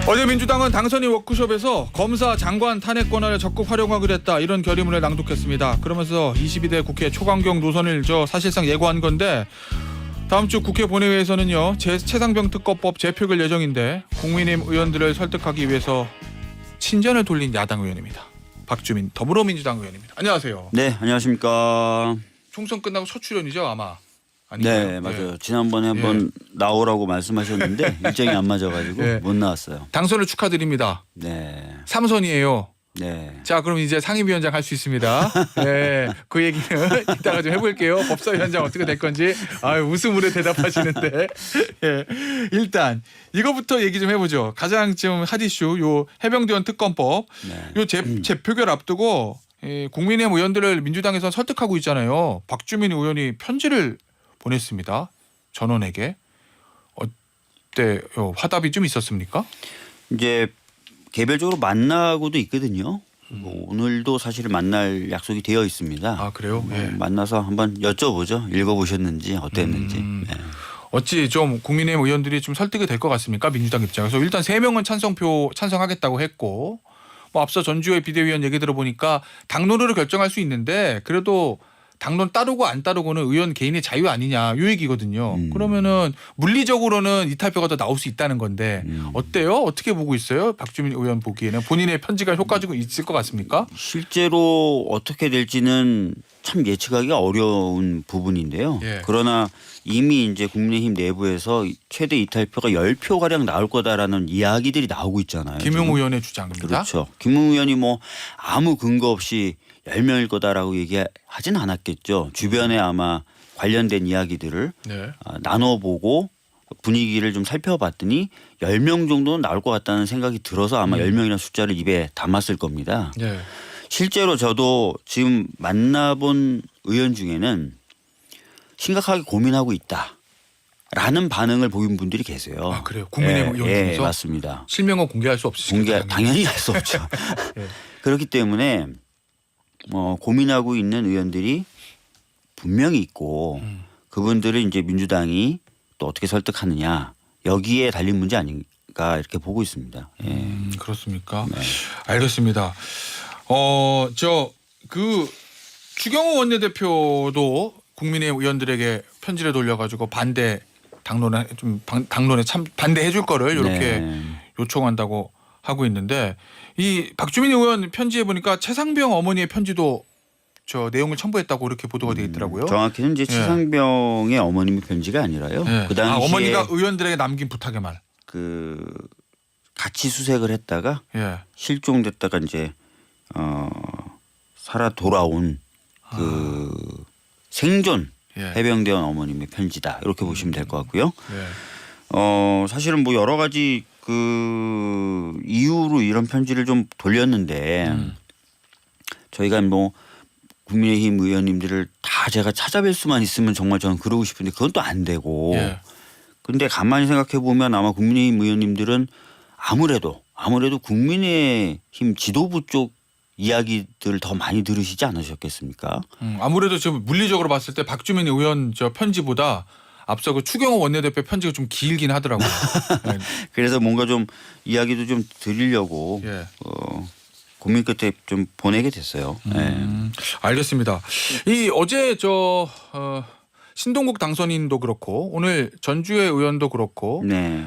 어제 민주당은 당선인 워크숍에서 검사 장관 탄핵 권한을 적극 활용하기로 했다, 이런 결의문을 낭독했습니다. 그러면서 22대 국회 초강경 노선을 사실상 예고한 건데, 다음 주 국회 본회의에서는요 최상병 특검법 재표결 예정인데, 국민의힘 의원들을 설득하기 위해서 친전을 돌린 야당 의원입니다. 박주민 더불어민주당 의원입니다. 안녕하세요. 네, 안녕하십니까. 총선 끝나고 첫 출연이죠 아마? 아닌가요? 네, 맞아요. 지난번에 한번 나오라고 말씀하셨는데 일정이 안 맞아가지고 못 나왔어요. 당선을 축하드립니다. 네. 3선이에요. 네. 자, 그럼 이제 상임위원장 할 수 있습니다. 네, 그 얘기는 이따가 좀 해볼게요. 법사위원장 어떻게 될 건지. 웃음으로 대답하시는데. 예, 일단 이거부터 얘기 좀 해보죠. 가장 지금 핫 이슈 요 해병대원 특검법. 네. 요 재표결 앞두고 국민의힘 의원들을 민주당에서 설득하고 있잖아요. 박주민 의원이 편지를 보냈습니다. 전원에게. 어때요? 화답이 좀 있었습니까? 이제 개별적으로 만나고도 있거든요. 오늘도 사실 만날 약속이 되어 있습니다. 아, 그래요? 네. 만나서 한번 여쭤보죠. 읽어보셨는지 어땠는지. 네. 어찌 좀 국민의힘 의원들이 좀 설득이 될 것 같습니까? 민주당 입장에서. 일단 3명은 찬성하겠다고 했고, 뭐 앞서 전주의 비대위원 얘기 들어보니까 당론으로 결정할 수 있는데, 그래도 당론 따르고 안 따르고는 의원 개인의 자유 아니냐, 요 얘기거든요. 그러면은 물리적으로는 이탈표가 더 나올 수 있다는 건데 어때요? 어떻게 보고 있어요? 박주민 의원 보기에는 본인의 편지가 효과적으로 있을 것 같습니까? 실제로 어떻게 될지는 참 예측하기가 어려운 부분인데요. 예. 그러나 이미 이제 국민의힘 내부에서 최대 이탈표가 10표 가량 나올 거다라는 이야기들이 나오고 있잖아요. 김용 지금. 의원의 주장입니다. 그렇죠. 김웅 의원이 뭐 아무 근거 없이 10명일 거다라고 얘기하진 않았겠죠. 주변에 아마 관련된 이야기들을 네. 나눠보고 분위기를 좀 살펴봤더니 10명 정도는 나올 것 같다는 생각이 들어서 아마 10명이라는 숫자를 입에 담았을 겁니다. 네. 실제로 저도 지금 만나본 의원 중에는 심각하게 고민하고 있다라는 반응을 보인 분들이 계세요. 아, 그래요? 국민의힘 의원 중에서? 맞습니다. 실명은 공개할 수 없으시죠? 당연히 할 수 없죠. 예. 그렇기 때문에 고민하고 있는 의원들이 분명히 있고 그분들을 이제 민주당이 또 어떻게 설득하느냐, 여기에 달린 문제 아닌가 이렇게 보고 있습니다. 예. 그렇습니까? 네. 알겠습니다. 추경호 원내대표도 국민의힘 의원들에게 편지를 돌려가지고 당론에 반대해 줄 거를 이렇게 네. 요청한다고 하고 있는데, 이 박주민 의원 편지에 보니까 최상병 어머니의 편지도 내용을 첨부했다고 이렇게 보도가 되어 있더라고요. 정확히는 이제 최상병의 어머님의 편지가 아니라요. 네. 그 당시에 어머니가 의원들에게 남긴 부탁의 말. 같이 수색을 했다가 예. 실종됐다가 이제 살아 돌아온 생존 해병대원 어머님의 편지다, 이렇게 보시면 될 것 같고요. 예. 사실은 뭐 여러 가지 그 이유로 이런 편지를 좀 돌렸는데 저희가 뭐 국민의힘 의원님들을 다 제가 찾아뵐 수만 있으면 정말 저는 그러고 싶은데 그건 또 안 되고. 예. 근데 가만히 생각해 보면 아마 국민의힘 의원님들은 아무래도 국민의힘 지도부 쪽 이야기들을 더 많이 들으시지 않으셨겠습니까? 아무래도 지금 물리적으로 봤을 때 박주민 의원 편지보다 앞서 그 추경호 원내대표 편지가 좀 길긴 하더라고요. 네. 그래서 뭔가 좀 이야기도 좀 드리려고 예. 고민 끝에 좀 보내게 됐어요. 알겠습니다. 이 어제 신동국 당선인도 그렇고 오늘 전주의 의원도 그렇고 네.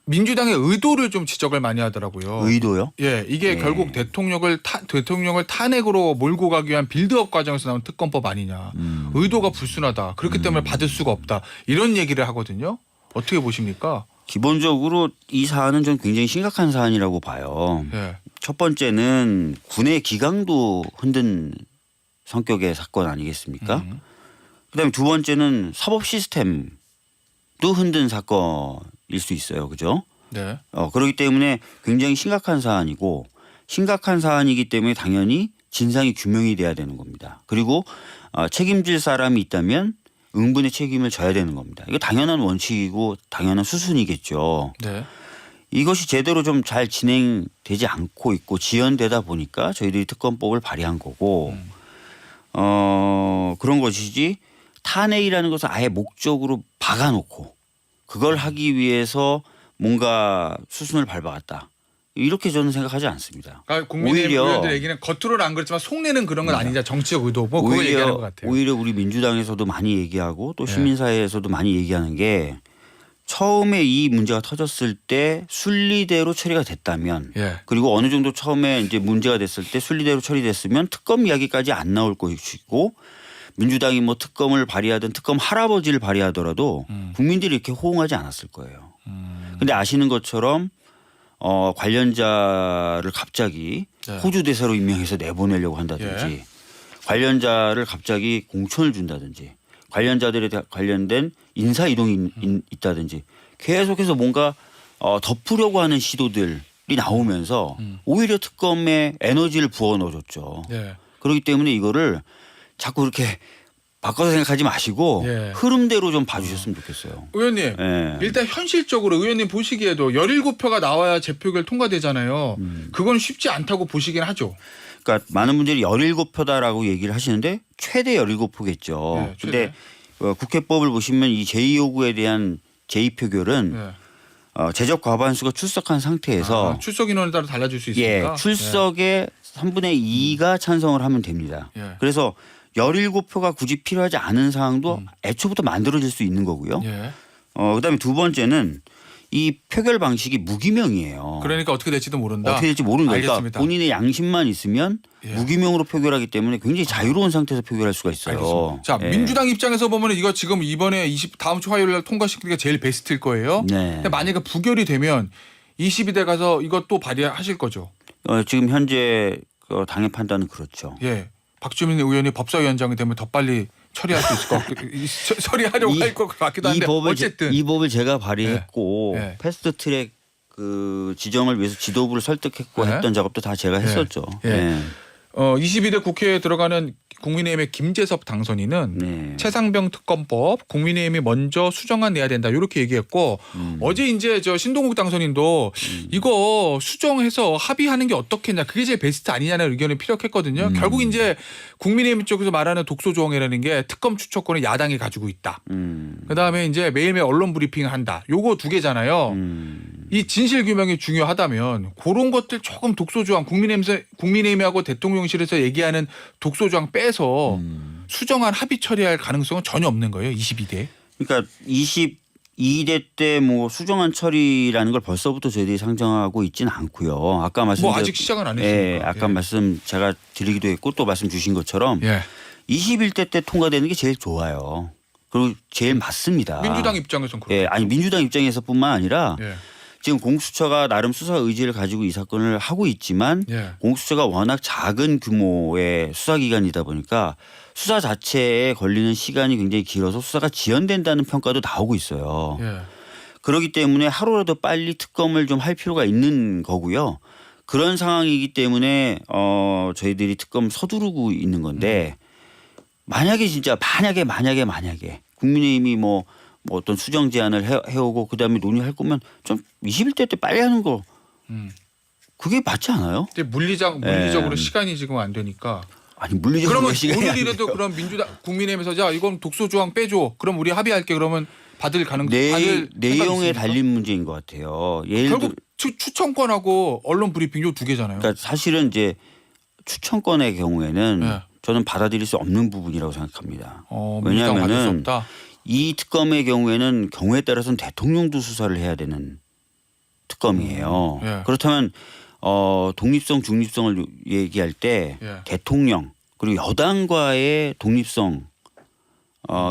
민주당의 의도를 좀 지적을 많이 하더라고요. 의도요? 예, 이게 결국 대통령을 탄핵으로 몰고 가기 위한 빌드업 과정에서 나온 특검법 아니냐. 의도가 불순하다. 그렇기 때문에 받을 수가 없다. 이런 얘기를 하거든요. 어떻게 보십니까? 기본적으로 이 사안은 좀 굉장히 심각한 사안이라고 봐요. 예. 첫 번째는 군의 기강도 흔든 성격의 사건 아니겠습니까? 그다음에 두 번째는 사법 시스템도 흔든 사건일 수 있어요. 그죠? 네. 그렇기 때문에 굉장히 심각한 사안이고, 심각한 사안이기 때문에 당연히 진상이 규명이 돼야 되는 겁니다. 그리고 책임질 사람이 있다면 응분의 책임을 져야 되는 겁니다. 이거 당연한 원칙이고 당연한 수순이겠죠. 네. 이것이 제대로 좀 잘 진행되지 않고 있고 지연되다 보니까 저희들이 특검법을 발의한 거고 그런 것이지, 탄핵이라는 것을 아예 목적으로 박아놓고 그걸 하기 위해서 뭔가 수순을 밟아갔다, 이렇게 저는 생각하지 않습니다. 그러니까 국민의힘 오히려 의원들 얘기는 겉으로는 안 그렇지만 속내는 그런 건 아니냐 정치적 의도 뭐 그거 얘기하는 것 같아요. 오히려 우리 민주당에서도 많이 얘기하고 또 시민사회에서도 많이 얘기하는 게 처음에 이 문제가 터졌을 때 순리대로 처리가 됐다면 예. 그리고 어느 정도 처음에 이제 문제가 됐을 때 순리대로 처리됐으면 특검 이야기까지 안 나올 것이고 민주당이 뭐 특검을 발의하든 특검 할아버지를 발의하더라도 국민들이 이렇게 호응하지 않았을 거예요. 근데 아시는 것처럼 관련자를 갑자기 네. 호주 대사로 임명해서 내보내려고 한다든지 관련자를 갑자기 공천을 준다든지 관련자들에 관련된 인사 이동이 있다든지 계속해서 뭔가 덮으려고 하는 시도들이 나오면서 오히려 특검에 에너지를 부어 넣어줬죠. 예. 그렇기 때문에 이거를 자꾸 이렇게 바꿔서 생각하지 마시고 예. 흐름대로 좀 봐주셨으면 좋겠어요. 의원님 예. 일단 현실적으로 의원님 보시기에도 17표가 나와야 재표결 통과되잖아요. 그건 쉽지 않다고 보시긴 하죠. 그러니까 많은 분들이 17표다라고 얘기를 하시는데 최대 17표겠죠. 네, 그런데 국회법을 보시면 이 제2요구에 대한 제2표결은 예. 제적 과반수가 출석한 상태에서 출석 인원에 따라 달라질 수 예, 있으니까. 출석의 3분의 2가 찬성을 하면 됩니다. 예. 그래서 17표가 굳이 필요하지 않은 상황도 애초부터 만들어질 수 있는 거고요. 예. 그다음에 두 번째는 이 표결 방식이 무기명이에요. 그러니까 어떻게 될지도 모른다. 어떻게 될지 모르는 거니까 알겠습니다. 본인의 양심만 있으면 예. 무기명으로 표결하기 때문에 굉장히 자유로운 상태에서 표결할 수가 있어요. 알겠습니다. 자, 예. 민주당 입장에서 보면 이거 지금 이번에 다음 주 화요일 날 통과시키기가 제일 베스트일 거예요. 네. 근데 만약에 부결이 되면 22대 가서 이것도 발의하실 거죠. 지금 현재 당의 판단은 그렇죠. 예. 박주민 의원이 법사위원장이 되면 더 빨리 처리할 수 있을 것 같고 처리하려고 할 것 같기도 한데 어쨌든 이 법을 제가 발의했고 예. 예. 패스트트랙 그 지정을 위해서 지도부를 설득했고 예. 했던 작업도 다 제가 했었죠. 예. 예. 22대 국회에 들어가는 국민의힘의 김재섭 당선인은 네. 최상병 특검법 국민의힘이 먼저 수정안 내야 된다 이렇게 얘기했고 어제 이제 저 신동국 당선인도 이거 수정해서 합의하는 게 어떻겠냐 그게 제일 베스트 아니냐는 의견이 피력했거든요. 결국 이제 국민의힘 쪽에서 말하는 독소 조항이라는 게 특검 추천권을 야당이 가지고 있다. 그다음에 이제 매일매일 언론 브리핑을 한다. 요거 두 개잖아요. 이 진실 규명이 중요하다면 그런 것들 조금 독소 조항 국민의힘하고 대통령실에서 얘기하는 독소 조항 빼서 수정안 합의 처리할 가능성은 전혀 없는 거예요. 22대. 그러니까 22대 때 뭐 수정안 처리라는 걸 벌써부터 저희들이 상정하고 있지는 않고요. 아까 말씀 뭐 아직 시작은 안 했으니까. 예, 아까 말씀 제가 드리기도 했고 또 말씀 주신 것처럼 예. 21대 때 통과되는 게 제일 좋아요. 그리고 제일 맞습니다. 민주당 입장에서는 그렇죠. 예, 아니 민주당 입장에서뿐만 아니라 예. 지금 공수처가 나름 수사 의지를 가지고 이 사건을 하고 있지만 예. 공수처가 워낙 작은 규모의 수사기관이다 보니까 수사 자체에 걸리는 시간이 굉장히 길어서 수사가 지연된다는 평가도 나오고 있어요. 예. 그렇기 때문에 하루라도 빨리 특검을 좀 할 필요가 있는 거고요. 그런 상황이기 때문에 저희들이 특검 서두르고 있는 건데 만약에 진짜 만약에 국민의힘이 뭐 어떤 수정 제안을 해오고 그다음에 논의할 거면 좀 21대 때 빨리 하는 거 그게 맞지 않아요? 근데 물리적으로 예. 시간이 지금 안 되니까. 아니 물리적으로 그러면 시간이 안 오늘이라도 돼요. 그럼 민주당 국민의힘에서 자 이건 독소 조항 빼줘. 그럼 우리 합의할게. 그러면 받을 가능. 받을 내용에 생각이 있습니까? 달린 문제인 것 같아요. 예를 들어 결국 추천권하고 언론 브리핑 요 두 개잖아요. 그러니까 사실은 이제 추천권의 경우에는 네. 저는 받아들일 수 없는 부분이라고 생각합니다. 민주당 받을 수 왜냐하면은 없다. 이 특검의 경우에는 경우에 따라서는 대통령도 수사를 해야 되는 특검이에요. 예. 그렇다면 독립성 중립성을 얘기할 때 예. 대통령 그리고 여당과의 독립성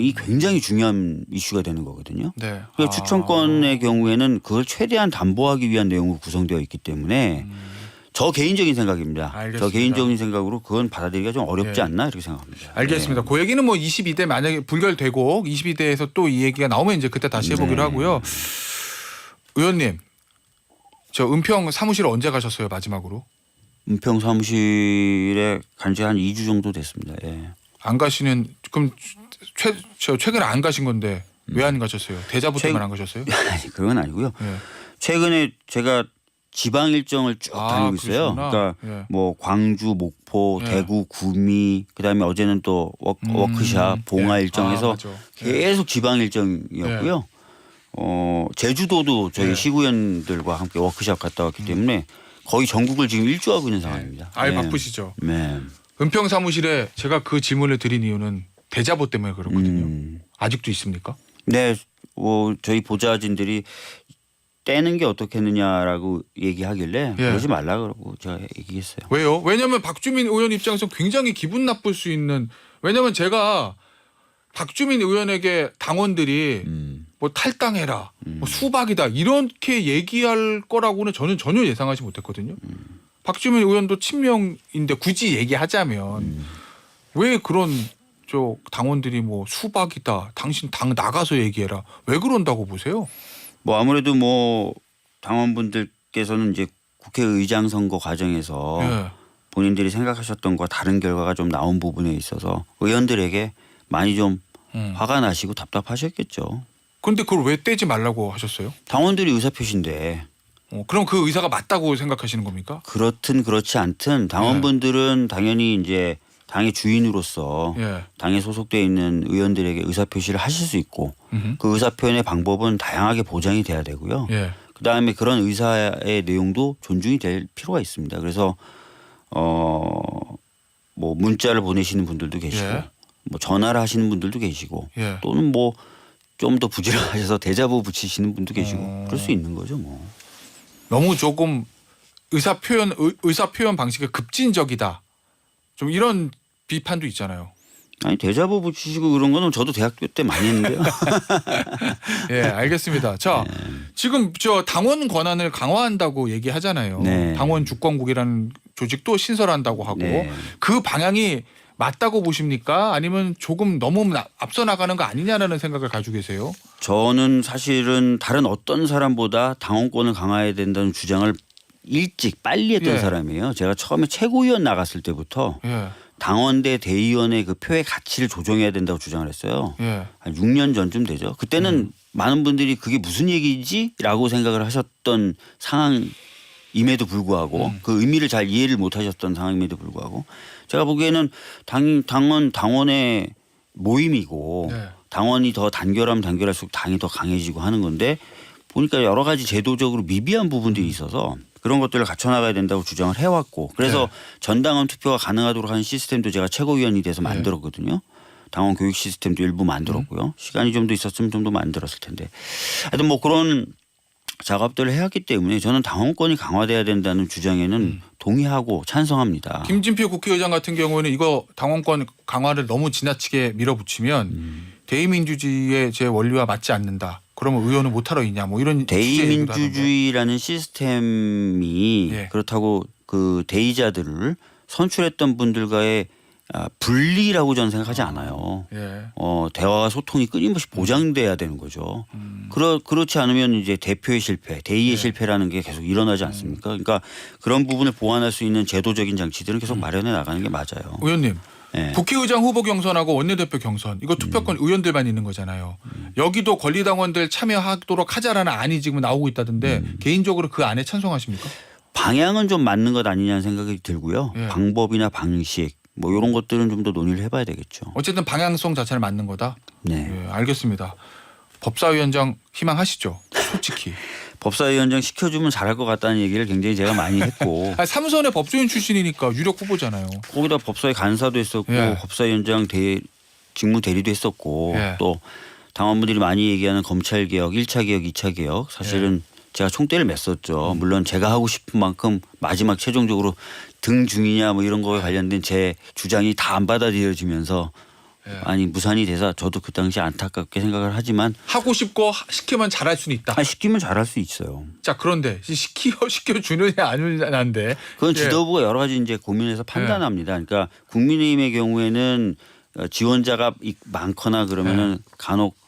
이 굉장히 중요한 이슈가 되는 거거든요. 네. 그래서 추천권의 경우에는 그걸 최대한 담보하기 위한 내용으로 구성되어 있기 때문에 저 개인적인 생각입니다. 알겠습니다. 저 개인적인 생각으로 그건 받아들이기가 좀 어렵지 예. 않나 이렇게 생각합니다. 알겠습니다. 그 얘기는 뭐 22대 만약에 불결되고 22대에서 또 이 얘기가 나오면 이제 그때 다시 해보기로 네. 하고요. 의원님, 저 은평 사무실 언제 가셨어요 마지막으로? 은평 사무실에 간 지 한 2주 정도 됐습니다. 예. 안 가시는 그럼 최근에 안 가신 건데 왜 안 가셨어요? 대자부 때문에 안 가셨어요? 아니 그건 아니고요. 예. 최근에 제가 지방 일정을 쭉 다니고 있어요. 그러시구나. 그러니까 예. 뭐 광주, 목포, 예. 대구, 구미, 그다음에 어제는 또 워크샵, 봉화 예. 일정에서 맞아. 예. 계속 지방 일정이었고요. 제주도도 저희 예. 시구연들과 함께 워크샵 갔다 왔기 때문에 거의 전국을 지금 일주하고 있는 상황입니다. 아예 네. 바쁘시죠. 네. 은평 사무실에 제가 그 질문을 드린 이유는 대자보 때문에 그렇거든요. 아직도 있습니까? 네, 저희 보좌진들이 떼는 게 어떻겠느냐라고 얘기하길래 예. 그러지 말라 그러고 제가 얘기했어요. 왜요? 왜냐하면 박주민 의원 입장에서 굉장히 기분 나쁠 수 있는 왜냐하면 제가 박주민 의원에게 당원들이 뭐 탈당해라, 뭐 수박이다 이렇게 얘기할 거라고는 저는 전혀 예상하지 못했거든요. 박주민 의원도 친명인데 굳이 얘기하자면 왜 그런 저 당원들이 뭐 수박이다, 당신 당 나가서 얘기해라 왜 그런다고 보세요? 뭐 아무래도 뭐 당원분들께서는 이제 국회의장 선거 과정에서 예. 본인들이 생각하셨던 것과 다른 결과가 좀 나온 부분에 있어서 의원들에게 많이 좀 화가 나시고 답답하셨겠죠. 그런데 그걸 왜 떼지 말라고 하셨어요? 당원들이 의사표시인데 그럼 그 의사가 맞다고 생각하시는 겁니까? 그렇든 그렇지 않든 당원분들은 당연히 이제 당의 주인으로서 예. 당에 소속돼 있는 의원들에게 의사표시를 하실 수 있고 음흠. 그 의사표현의 방법은 다양하게 보장이 돼야 되고요. 예. 그다음에 그런 의사의 내용도 존중이 될 필요가 있습니다. 그래서 뭐 문자를 보내시는 분들도 계시고 예. 뭐 전화를 하시는 분들도 계시고 예. 또는 뭐 좀 더 부지런하셔서 대자보 붙이시는 분도 계시고 그럴 수 있는 거죠 뭐. 너무 조금 의사표현 방식이 급진적이다. 좀 이런 비판도 있잖아요. 아니 대자보 붙이시고 그런 거는 저도 대학교 때 많이 했는데요. 예, 알겠습니다. 자, 지금 저 당원 권한을 강화한다고 얘기하잖아요. 네. 당원 주권국이라는 조직도 신설한다고 하고 네. 그 방향이 맞다고 보십니까? 아니면 조금 너무 앞서 나가는 거 아니냐라는 생각을 가지고 계세요? 저는 사실은 다른 어떤 사람보다 당원권을 강화해야 된다는 주장을 일찍 빨리 했던 예. 사람이에요. 제가 처음에 최고위원 나갔을 때부터 예, 당원대 대의원의 그 표의 가치를 조정해야 된다고 주장을 했어요. 예, 한 6년 전쯤 되죠. 그때는 많은 분들이 그게 무슨 얘기지라고 생각을 하셨던 상황임에도 불구하고 그 의미를 잘 이해를 못 하셨던 상황임에도 불구하고 제가 보기에는 당원의 모임이고 네. 당원이 더 단결하면 단결할수록 당이 더 강해지고 하는 건데 보니까 여러 가지 제도적으로 미비한 부분들이 있어서 그런 것들을 갖춰나가야 된다고 주장을 해왔고 그래서 네. 전당원 투표가 가능하도록 하는 시스템도 제가 최고위원이 돼서 만들었거든요. 당원 교육 시스템도 일부 만들었고요. 시간이 좀 더 있었으면 좀 더 만들었을 텐데. 하여튼 뭐 그런 작업들을 해왔기 때문에 저는 당원권이 강화돼야 된다는 주장에는 동의하고 찬성합니다. 김진표 국회의장 같은 경우에는 이거 당원권 강화를 너무 지나치게 밀어붙이면 대의민주주의의 제 원리와 맞지 않는다. 그러면 의원은 못하러 있냐 뭐 이런 대의민주주의라는 시스템이 예. 그렇다고 그 대의자들을 선출했던 분들과의 분리라고 저는 생각하지 않아요. 예. 대화와 소통이 끊임없이 보장돼야 되는 거죠. 그렇지 않으면 이제 대표의 실패, 대의의 실패라는 게 계속 일어나지 않습니까? 그러니까 그런 부분을 보완할 수 있는 제도적인 장치들은 계속 마련해 나가는 게 맞아요. 의원님. 네. 국회의장 후보 경선하고 원내대표 경선 이거 투표권 의원들만 있는 거잖아요. 여기도 권리당원들 참여하도록 하자라는 안이 지금 나오고 있다던데 개인적으로 그 안에 찬성하십니까? 방향은 좀 맞는 것 아니냐는 생각이 들고요. 예. 방법이나 방식 뭐 이런 것들은 좀 더 논의를 해봐야 되겠죠. 어쨌든 방향성 자체를 맞는 거다. 네. 예, 알겠습니다. 법사위원장 희망하시죠? 솔직히. 법사위원장 시켜주면 잘할 것 같다는 얘기를 굉장히 제가 많이 했고 삼선의 법조인 출신이니까 유력 후보잖아요. 거기다 법사위 간사도 했었고 예. 법사위원장 직무 대리도 했었고 예. 또 당원분들이 많이 얘기하는 검찰개혁 1차 개혁 2차 개혁 사실은 제가 총대를 맸었죠. 물론 제가 하고 싶은 만큼 마지막 최종적으로 등 중이냐 뭐 이런 거에 관련된 제 주장이 다 안 받아들여지면서 아니 무산이 돼서 저도 그 당시 안타깝게 생각을 하지만 하고 싶고 시키면 잘할 수는 있다. 시키면 잘할 수 있어요. 자 그런데 시켜주느냐 아니냐인데 그건 예. 지도부가 여러 가지 이제 고민해서 판단합니다. 그러니까 국민의힘의 경우에는 지원자가 많거나 그러면은 간혹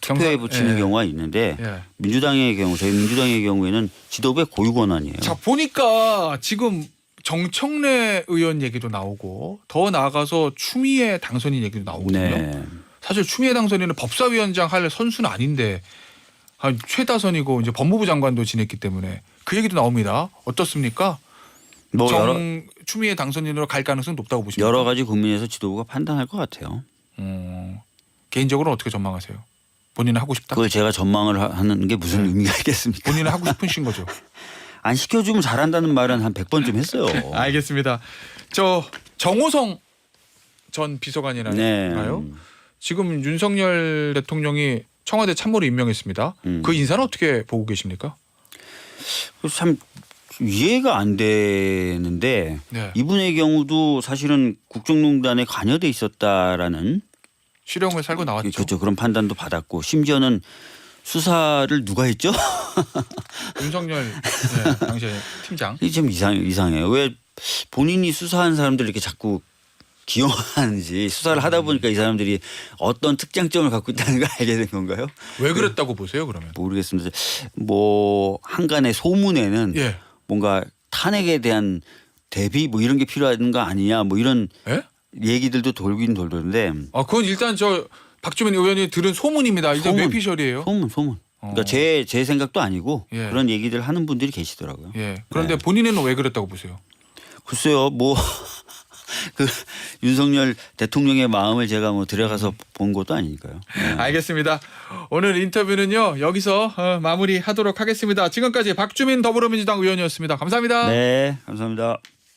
투표에 붙이는 경우가 있는데 예. 민주당의 경우 저희 민주당의 경우에는 지도부의 고유 권한이에요. 자 보니까 지금 정청래 의원 얘기도 나오고 더 나아가서 추미애 당선인 얘기도 나오거든요. 네. 사실 추미애 당선인은 법사위원장 할 선수는 아닌데 최다선이고 이제 법무부 장관도 지냈기 때문에 그 얘기도 나옵니다. 어떻습니까? 뭐 추미애 당선인으로 갈 가능성 높다고 보십니까? 여러 가지 국민에서 지도부가 판단할 것 같아요. 개인적으로는 어떻게 전망하세요? 본인은 하고 싶다? 그걸 제가 전망을 하는 게 무슨 의미가 있겠습니까? 본인은 하고 싶으신 거죠? 안 시켜주면 잘한다는 말은 한 100번쯤 했어요. 알겠습니다. 저 정호성 전 비서관이라요. 네. 지금 윤석열 대통령이 청와대 참모로 임명했습니다. 그 인사는 어떻게 보고 계십니까? 참 이해가 안 되는데 네. 이분의 경우도 사실은 국정농단에 관여돼 있었다라는 실형을 살고 나왔죠. 그렇죠. 그런 판단도 받았고 심지어는 수사를 누가 했죠? 윤석열 네, 당시에 팀장. 이게 좀 이상해요. 왜 본인이 수사한 사람들 이렇게 자꾸 기용하는지 수사를 하다 보니까 이 사람들이 어떤 특장점을 갖고 있다는 걸 알게 된 건가요? 왜 그랬다고 보세요, 그러면? 모르겠습니다. 뭐 한간의 소문에는 예. 뭔가 탄핵에 대한 대비 뭐 이런 게 필요한 거 아니냐 뭐 이런 예? 얘기들도 돌긴 돌던데 아, 그건 일단 저 박주민 의원이 들은 소문입니다. 이제 소문. 뇌피셜이에요. 소문. 그러니까 제 생각도 아니고 예. 그런 얘기들 하는 분들이 계시더라고요. 예. 그런데 네. 본인은 왜 그랬다고 보세요? 글쎄요, 뭐 그 윤석열 대통령의 마음을 제가 뭐 들어가서 본 것도 아니니까요. 네. 알겠습니다. 오늘 인터뷰는요 여기서 마무리하도록 하겠습니다. 지금까지 박주민 더불어민주당 의원이었습니다. 감사합니다. 네, 감사합니다.